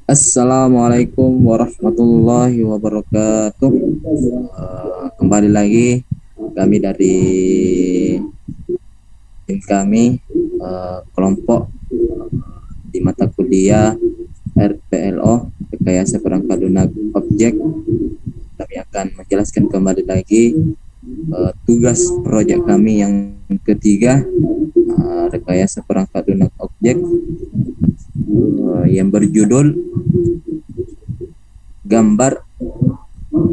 Assalamualaikum warahmatullahi wabarakatuh. Kembali lagi kami dari tim kami, kelompok di mata kuliah RPLO, Rekayasa Perangkat Lunak Objek. Kami akan menjelaskan kembali lagi tugas proyek kami yang ketiga, Rekayasa Perangkat Lunak Objek, yang berjudul gambar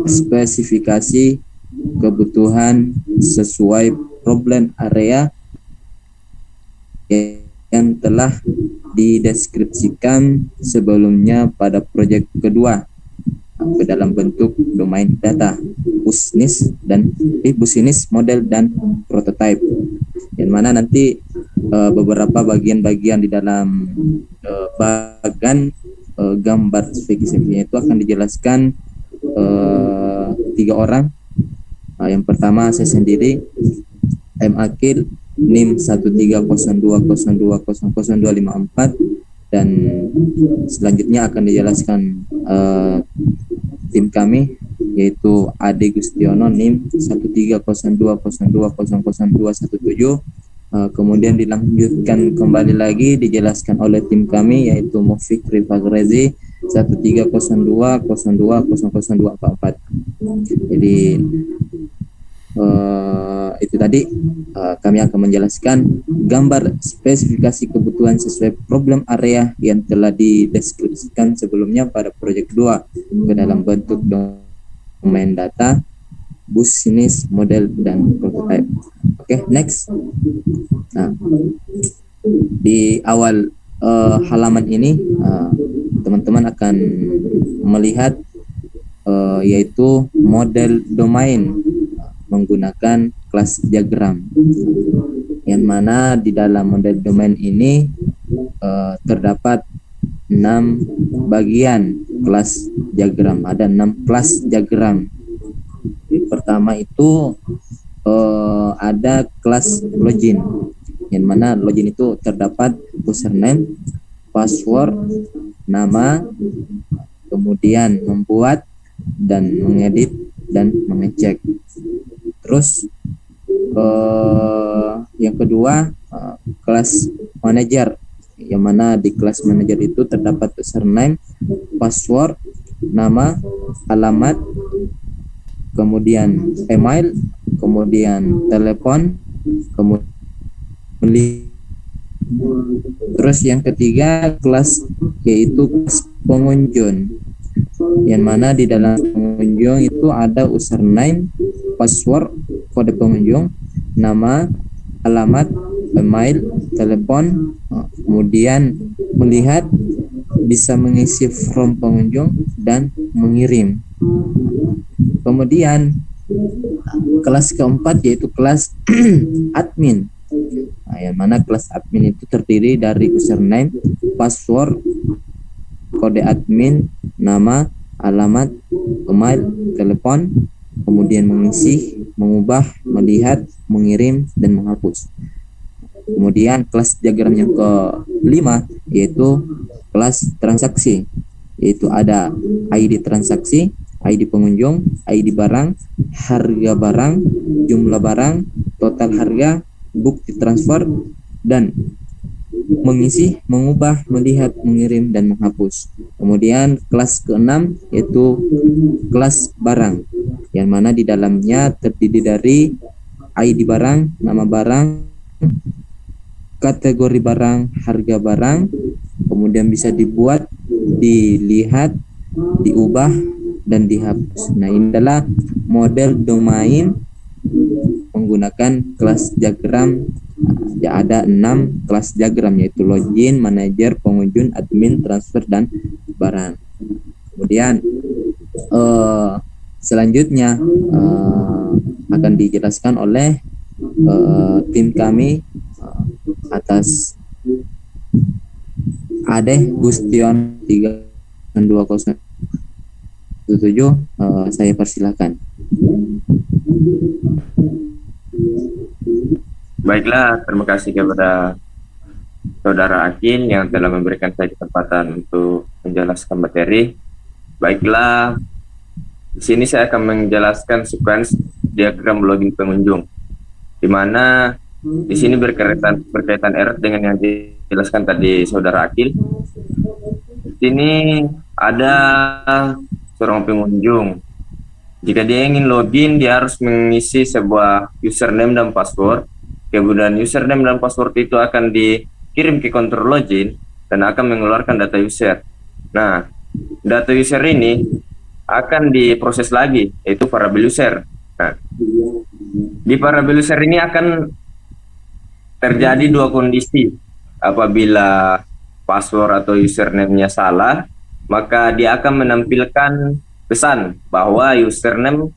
spesifikasi kebutuhan sesuai problem area yang telah dideskripsikan sebelumnya pada proyek kedua ke dalam bentuk domain data, business model dan prototype, yang mana nanti beberapa bagian-bagian di dalam bagan gambar spesifikasinya itu akan dijelaskan 3 orang. Yang pertama saya sendiri, M. Akil, NIM 13020200254, dan selanjutnya akan dijelaskan tim kami, yaitu Ade Gustiono, NIM 13020200217. Kemudian dilanjutkan kembali lagi dijelaskan oleh tim kami, yaitu Mufik Rifagrezi 13020200244. Jadi itu tadi kami akan menjelaskan gambar spesifikasi kebutuhan sesuai problem area yang telah dideskripsikan sebelumnya pada proyek 2 ke dalam bentuk domain data, business model dan prototype. Oke, next. Nah, di awal halaman ini teman-teman akan melihat yaitu model domain menggunakan kelas diagram, yang mana di dalam model domain ini terdapat 6 bagian kelas diagram. Ada 6 kelas diagram. Yang pertama itu ada kelas login, yang mana login itu terdapat username, password, nama, kemudian membuat dan mengedit dan mengecek. Terus yang kedua kelas manager, yang mana di kelas manager itu terdapat username, password, nama, alamat, kemudian email, kemudian telepon, kemudian terus yang ketiga kelas yaitu kelas pengunjung, yang mana di dalam pengunjung itu ada username, password, kode pengunjung, nama, alamat, email, telepon, kemudian melihat, bisa mengisi form pengunjung dan mengirim. Kemudian kelas keempat yaitu kelas admin, yang mana kelas admin itu terdiri dari username, password, kode admin, nama, alamat, email, telepon, kemudian mengisi, mengubah, melihat, mengirim, dan menghapus. Kemudian kelas diagram yang kelima yaitu kelas transaksi, yaitu ada ID transaksi, ID pengunjung, ID barang, harga barang, jumlah barang, total harga, bukti transfer, dan mengisi, mengubah, melihat, mengirim, dan menghapus. Kemudian kelas keenam yaitu kelas barang, yang mana di dalamnya terdiri dari ID barang, nama barang, kategori barang, harga barang, kemudian bisa dibuat, dilihat, diubah, dan dihapus. Nah, ini adalah model domain menggunakan kelas diagram. Ada 6 kelas diagram, yaitu login, manager, pengunjung, admin, transfer, dan barang. Kemudian selanjutnya akan dijelaskan oleh tim kami atas Ade Gustion 32017. Saya persilakan. Baiklah, terima kasih kepada Saudara Akin yang telah memberikan saya kesempatan untuk menjelaskan materi. Baiklah, di sini saya akan menjelaskan sequence diagram login pengunjung, di mana di sini berkaitan erat dengan yang dijelaskan tadi Saudara Akil. Di sini ada seorang pengunjung. Jika dia ingin login, dia harus mengisi sebuah username dan password. Kemudian username dan password itu akan dikirim ke kontrol login dan akan mengeluarkan data user. Nah, data user ini akan diproses lagi, yaitu variabel user. Nah, di variabel user ini akan terjadi dua kondisi. Apabila password atau username-nya salah, maka dia akan menampilkan pesan bahwa username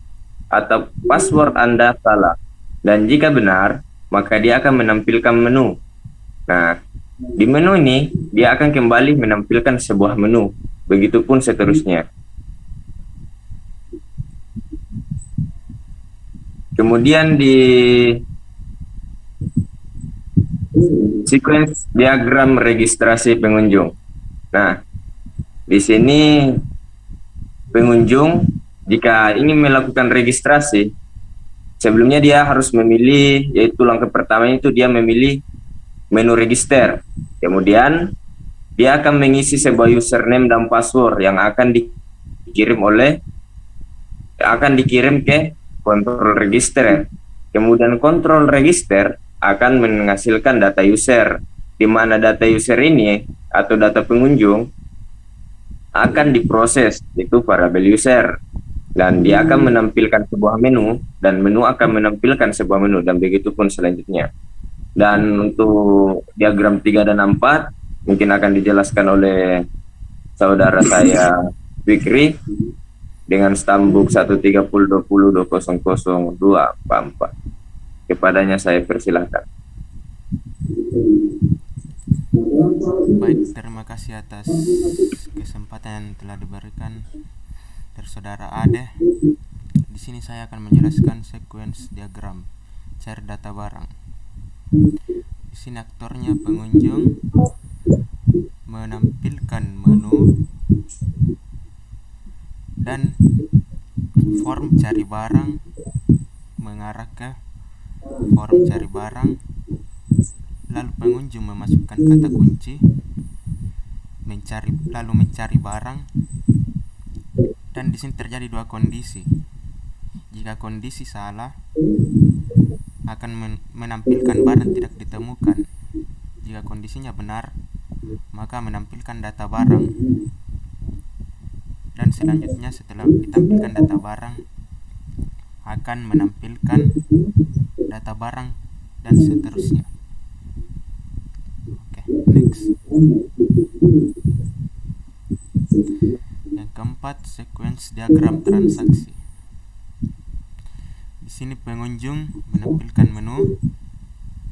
atau password Anda salah. Dan jika benar, maka dia akan menampilkan menu. Nah, di menu ini dia akan kembali menampilkan sebuah menu. Begitupun seterusnya. Kemudian di sequence diagram registrasi pengunjung. Nah, di sini pengunjung jika ingin melakukan registrasi, sebelumnya dia harus memilih, yaitu langkah pertama itu dia memilih menu register. Kemudian dia akan mengisi sebuah username dan password yang akan dikirim ke kontrol register. Kemudian kontrol register akan menghasilkan data user, di mana data user ini atau data pengunjung akan diproses, itu variabel user, dan dia akan menampilkan sebuah menu dan menu akan menampilkan sebuah menu dan begitu pun selanjutnya. Dan untuk diagram 3 dan 4 mungkin akan dijelaskan oleh saudara saya Fikri dengan stambuk 13020200244. Kepadanya saya persilahkan. Baik, terima kasih atas kesempatan yang telah diberikan dari saudara Ade. Di sini saya akan menjelaskan sequence diagram cari data barang. Di sini aktornya pengunjung menampilkan menu dan form cari barang mengarah ke form cari barang, lalu pengunjung memasukkan kata kunci, lalu mencari barang, dan di sini terjadi dua kondisi. Jika kondisi salah, akan menampilkan barang tidak ditemukan. Jika kondisinya benar, maka menampilkan data barang. Dan selanjutnya setelah ditampilkan data barang, akan menampilkan data barang dan seterusnya. Oke, next. Yang keempat, sequence diagram transaksi. Di sini pengunjung menampilkan menu,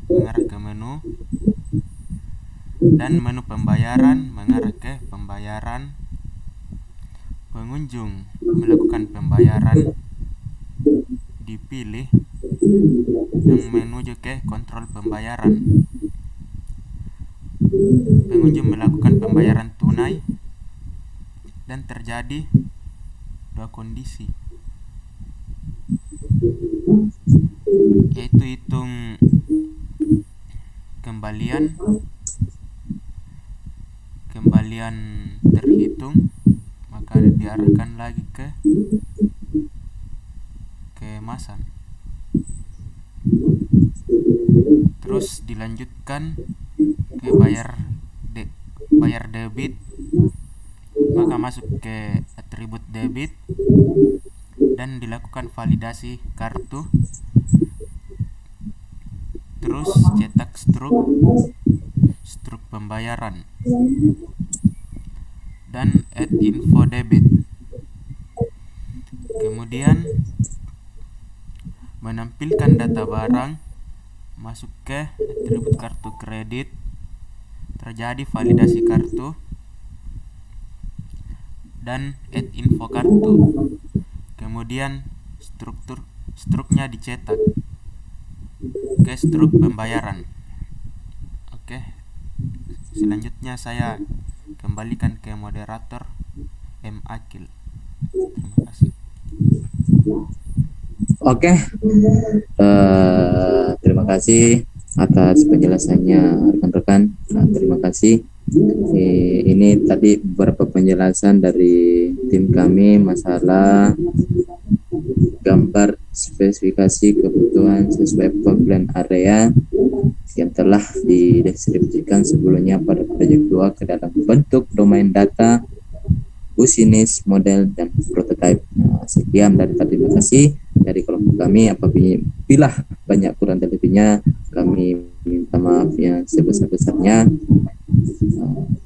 mengarah ke menu, dan menu pembayaran mengarah ke pembayaran. Pengunjung melakukan pembayaran, dipilih yang menuju ke kontrol pembayaran. Pengunjung melakukan pembayaran tunai dan terjadi dua kondisi, yaitu hitung kembalian terhitung, maka diarahkan lagi ke kemasan. Terus dilanjutkan ke bayar debit, maka masuk ke atribut debit dan dilakukan validasi kartu. Terus cetak struk pembayaran dan add info debit. Kemudian menampilkan data barang, masuk ke atribut kartu kredit, terjadi validasi kartu dan add info kartu. Kemudian struknya dicetak ke struk pembayaran. Oke, Selanjutnya saya kembalikan ke moderator M. Akil. Terima kasih. Oke, terima kasih atas penjelasannya rekan-rekan. Nah, terima kasih. Ini tadi beberapa penjelasan dari tim kami masalah gambar spesifikasi kebutuhan sesuai plan area yang telah dideskripsikan sebelumnya pada proyek 2 ke dalam bentuk domain data, business model, dan prototype. Nah, sekian dari tadi, terima kasih dari kelompok kami. Apabila banyak kurang dan lebihnya, kami minta maaf yang sebesar-besarnya.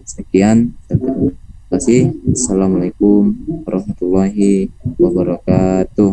Sekian dan terima kasih. Assalamualaikum warahmatullahi wabarakatuh.